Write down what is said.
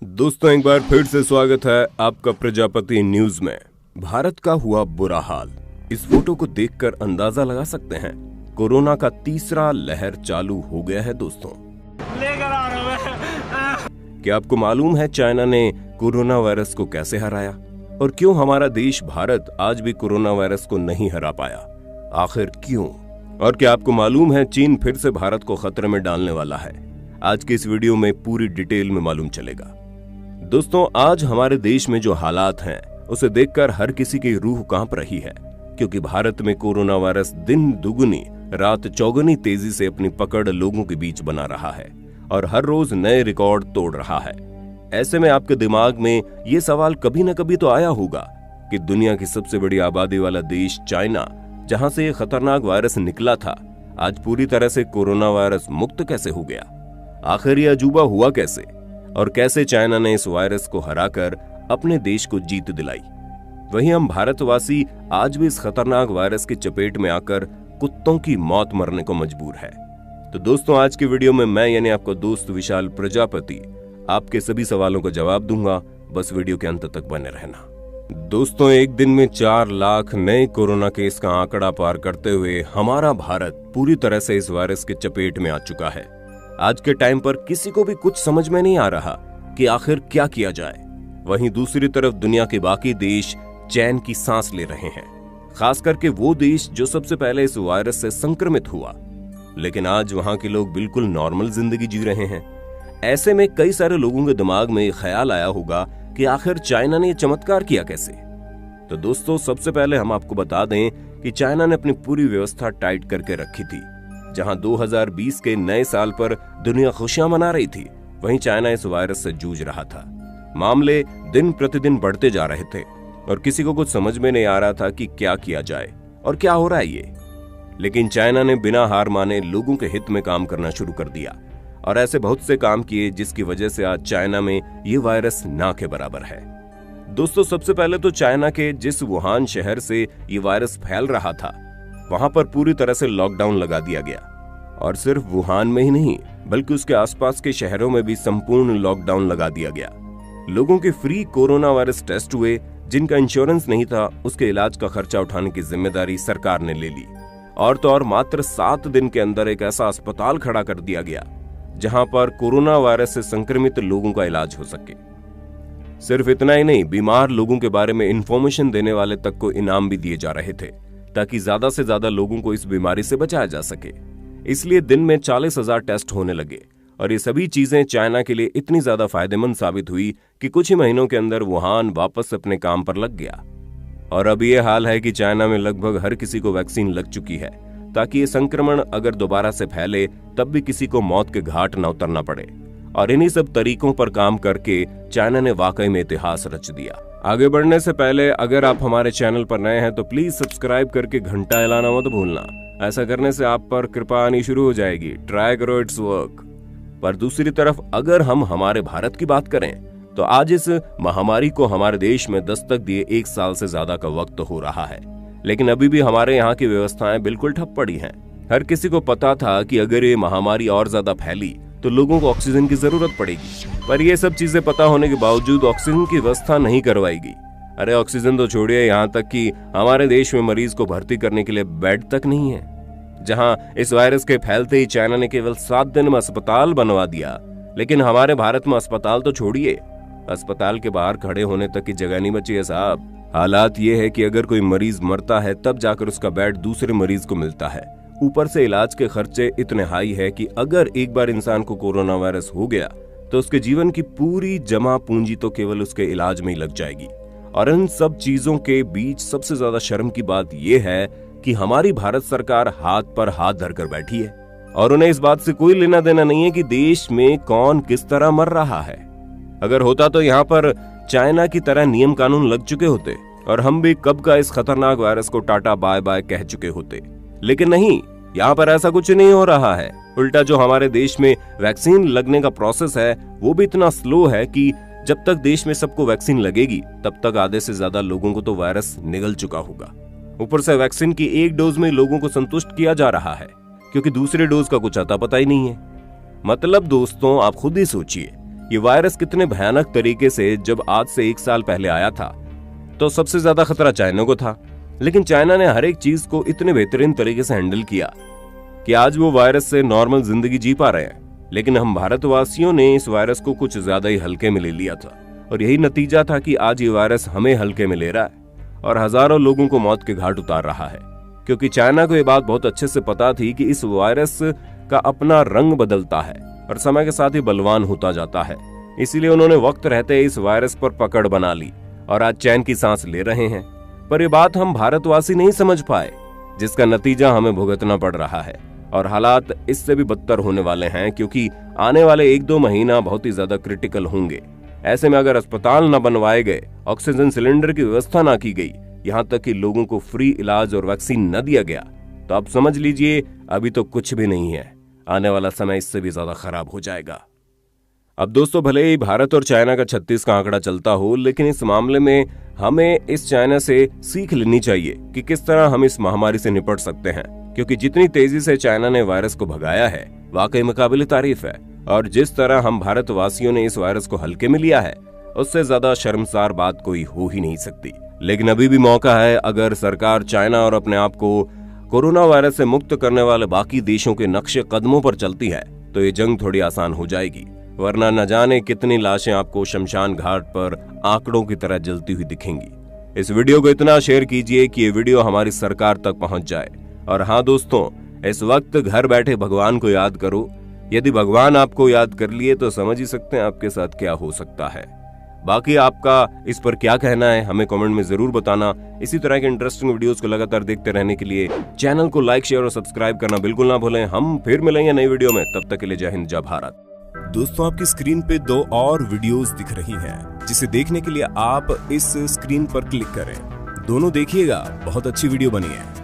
दोस्तों एक बार फिर से स्वागत है आपका प्रजापति न्यूज में। भारत का हुआ बुरा हाल। इस फोटो को देखकर अंदाजा लगा सकते हैं कोरोना का तीसरा लहर चालू हो गया है दोस्तों। लेकर आ रहा हूं। क्या आपको मालूम है चाइना ने कोरोना वायरस को कैसे हराया और क्यों हमारा देश भारत आज भी कोरोना वायरस को नहीं हरा पाया? आखिर क्यों? और क्या आपको मालूम है चीन फिर से भारत को खतरे में डालने वाला है? आज के इस वीडियो में पूरी डिटेल में मालूम चलेगा। दोस्तों आज हमारे देश में जो हालात हैं उसे देखकर हर किसी की रूह कांप रही है, क्योंकि भारत में कोरोना वायरस दिन दुगुनी रात चौगुनी तेजी से अपनी पकड़ लोगों के बीच बना रहा है और हर रोज नए रिकॉर्ड तोड़ रहा है। ऐसे में आपके दिमाग में ये सवाल कभी न कभी तो आया होगा कि दुनिया की सबसे बड़ी आबादी वाला देश चाइना, जहां से ये खतरनाक वायरस निकला था, आज पूरी तरह से कोरोना वायरस मुक्त कैसे हो गया? आखिर ये अजूबा हुआ कैसे और कैसे चाइना ने इस वायरस को हराकर अपने देश को जीत दिलाई? वहीं हम भारतवासी आज भी इस खतरनाक वायरस की चपेट में आकर कुत्तों की मौत मरने को मजबूर है। तो दोस्तों आज की वीडियो में मैं यानी आपका दोस्त विशाल प्रजापति आपके सभी सवालों का जवाब दूंगा, बस वीडियो के अंत तक बने रहना। दोस्तों एक दिन में 4 लाख नए कोरोना केस का आंकड़ा पार करते हुए हमारा भारत पूरी तरह से इस वायरस के चपेट में आ चुका है। आज के टाइम पर किसी को भी कुछ समझ में नहीं आ रहा कि आखिर क्या किया जाए। वहीं दूसरी तरफ दुनिया के बाकी देश चैन की सांस ले रहे हैं, खास करके वो देश जो सबसे पहले इस वायरस से संक्रमित हुआ, लेकिन आज वहां के लोग बिल्कुल नॉर्मल जिंदगी जी रहे हैं। ऐसे में कई सारे लोगों के दिमाग में ख्याल आया होगा कि आखिर चाइना ने चमत्कार किया कैसे। तो दोस्तों सबसे पहले हम आपको बता दें कि चाइना ने अपनी पूरी व्यवस्था टाइट करके रखी थी। जहां 2020 के नए साल पर दुनिया खुशियां मना रही थी, वहीं चाइना इस वायरस से जूझ रहा था। मामले दिन प्रतिदिन बढ़ते जा रहे थे और किसी को कुछ समझ में नहीं आ रहा था कि क्या किया जाए और क्या हो रहा है ये। लेकिन चाइना ने बिना हार माने लोगों के हित में काम करना शुरू कर दिया और ऐसे बहुत से काम किए जिसकी वजह से आज चाइना में ये वायरस ना के बराबर है। दोस्तों सबसे पहले तो चाइना के जिस वुहान शहर से ये वायरस फैल रहा था, वहां पर पूरी तरह से लॉकडाउन लगा दिया गया और सिर्फ वुहान में ही नहीं बल्कि उसके आसपास के शहरों में भी संपूर्ण लॉकडाउन लगा दिया गया। लोगों के फ्री कोरोना वायरस टेस्ट हुए, जिनका इंश्योरेंस नहीं था उसके इलाज का खर्चा उठाने की जिम्मेदारी सरकार ने ले ली। और तो और मात्र 7 दिन के अंदर एक ऐसा अस्पताल खड़ा कर दिया गया जहां पर कोरोना वायरस से संक्रमित लोगों का इलाज हो सके। सिर्फ इतना ही नहीं, बीमार लोगों के बारे में इंफॉर्मेशन देने वाले तक को इनाम भी दिए जा रहे थे ताकि ज्यादा से ज्यादा लोगों को इस बीमारी से बचाया जा सके। इसलिए दिन में 40,000 टेस्ट होने लगे और ये सभी चीजें चाइना के लिए इतनी ज्यादा फायदेमंद साबित हुई कि कुछ ही महीनों के अंदर वुहान वापस अपने काम पर लग गया। और अब ये हाल है कि चाइना में लगभग हर किसी को वैक्सीन लग चुकी है ताकि ये संक्रमण अगर दोबारा से फैले तब भी किसी को मौत के घाट न उतरना पड़े। और इन्हीं सब तरीकों पर काम करके चाइना ने वाकई में इतिहास रच दिया। आगे बढ़ने से पहले अगर आप हमारे चैनल पर नए हैं तो प्लीज सब्सक्राइब करके घंटा हिलाना मत भूलना। ऐसा करने से आप पर कृपा आनी शुरू हो जाएगी। ट्राई करो, इट्स वर्क। पर दूसरी तरफ अगर हम हमारे भारत की बात करें तो आज इस महामारी को हमारे देश में दस्तक दिए 1 साल से ज्यादा का वक्त हो रहा है, लेकिन अभी भी हमारे यहाँ की व्यवस्थाएं बिल्कुल ठप पड़ी हैं। हर किसी को पता था कि अगर ये महामारी और ज्यादा फैली तो लोगों को ऑक्सीजन की जरूरत पड़ेगी, पर ये सब चीजें पता होने के बावजूद ऑक्सीजन की व्यवस्था नहीं करवाएगी। अरे ऑक्सीजन तो छोड़िए, यहाँ तक कि हमारे देश में मरीज को भर्ती करने के लिए बेड तक नहीं है। जहां इस वायरस के फैलते ही चाइना ने केवल 7 दिन में अस्पताल बनवा दिया, लेकिन हमारे भारत में अस्पताल तो छोड़िए, अस्पताल के बाहर खड़े होने तक की जगह नहीं बची है साहब। हालात ये है कि अगर कोई मरीज मरता है तब जाकर उसका बेड दूसरे मरीज को मिलता है। ऊपर से इलाज के खर्चे इतने हाई है कि अगर एक बार इंसान को कोरोना वायरस हो गया तो उसके जीवन की पूरी जमा पूंजी तो केवल उसके इलाज में ही लग जाएगी। और इन सब चीजों के बीच सबसे ज्यादा शर्म की बात यह है कि हमारी भारत सरकार हाथ पर हाथ धरकर बैठी है और उन्हें इस बात से कोई लेना देना नहीं है कि देश में कौन किस तरह मर रहा है। अगर होता तो यहाँ पर चाइना की तरह नियम कानून लग चुके होते और हम भी कब का इस खतरनाक वायरस को टाटा बाय बाय कह चुके होते, लेकिन नहीं, यहाँ पर ऐसा कुछ नहीं हो रहा है। उल्टा जो हमारे देश में वैक्सीन लगने का प्रोसेस है वो भी इतना स्लो है कि जब तक देश में सबको वैक्सीन लगेगी तब तक आधे से ज्यादा लोगों को तो वायरस निगल चुका होगा। ऊपर से वैक्सीन की 1 डोज में लोगों को संतुष्ट किया जा रहा है क्योंकि दूसरे डोज का कुछ अता पता ही नहीं है। मतलब दोस्तों आप खुद ही सोचिए ये वायरस कितने भयानक तरीके से जब आज से 1 साल पहले आया था तो सबसे ज्यादा खतरा चाइना को था, लेकिन चाइना ने हर एक चीज को इतने बेहतरीन तरीके से हैंडल किया कि आज वो वायरस से नॉर्मल जिंदगी जी पा रहे हैं। लेकिन हम भारतवासियों ने इस वायरस को कुछ ज्यादा ही हल्के में ले लिया था और यही नतीजा था कि आज ये वायरस हमें हल्के में ले रहा है और हजारों लोगों को मौत के घाट उतार रहा है। क्योंकि चाइना को ये बात बहुत अच्छे से पता थी कि इस वायरस का अपना रंग बदलता है और समय के साथ ही बलवान होता जाता है, इसीलिए उन्होंने वक्त रहते इस वायरस पर पकड़ बना ली और आज चैन की सांस ले रहे हैं। पर ये बात हम भारतवासी नहीं समझ पाए, जिसका नतीजा हमें भुगतना पड़ रहा है और हालात इससे भी बदतर होने वाले हैं, क्योंकि आने वाले 1-2 महीना बहुत ही ज्यादा क्रिटिकल होंगे। ऐसे में अगर अस्पताल न बनवाए गए, ऑक्सीजन सिलेंडर की व्यवस्था न की गई, यहाँ तक कि लोगों को फ्री इलाज और वैक्सीन न दिया गया, तो आप समझ लीजिए अभी तो कुछ भी नहीं है, आने वाला समय इससे भी ज्यादा खराब हो जाएगा। अब दोस्तों, भले ही भारत और चाइना का 36 का आंकड़ा चलता हो, लेकिन इस मामले में हमें इस चाइना से सीख लेनी चाहिए कि किस तरह हम इस महामारी से निपट सकते हैं, क्योंकि जितनी तेजी से चाइना ने वायरस को भगाया है वाकई में काबिल तारीफ है, और जिस तरह हम भारतवासियों ने इस वायरस को हल्के में लिया है उससे ज्यादा शर्मसार बात कोई हो ही नहीं सकती। लेकिन अभी भी मौका है, अगर सरकार चाइना और अपने आप को कोरोना वायरस से मुक्त करने वाले बाकी देशों के नक्शे कदमों पर चलती है तो ये जंग थोड़ी आसान हो जाएगी, वरना न जाने कितनी लाशें आपको शमशान घाट पर आंकड़ों की तरह जलती हुई दिखेंगी। इस वीडियो को इतना शेयर कीजिए कि ये वीडियो हमारी सरकार तक पहुंच जाए। और हाँ दोस्तों, इस वक्त घर बैठे भगवान को याद करो। यदि भगवान आपको याद कर लिए तो समझ ही सकते हैं आपके साथ क्या हो सकता है। बाकी आपका इस पर क्या कहना है हमें कमेंट में जरूर बताना। इसी तरह के इंटरेस्टिंग वीडियोस को लगातार देखते रहने के लिए चैनल को लाइक, शेयर और सब्सक्राइब करना बिल्कुल ना भूलें। हम फिर मिलेंगे नई वीडियो में, तब तक के लिए जय हिंद, जय भारत। दोस्तों, आपकी स्क्रीन पे 2 और वीडियोस दिख रही हैं, जिसे देखने के लिए आप इस स्क्रीन पर क्लिक करें। दोनों देखिएगा, बहुत अच्छी वीडियो बनी है।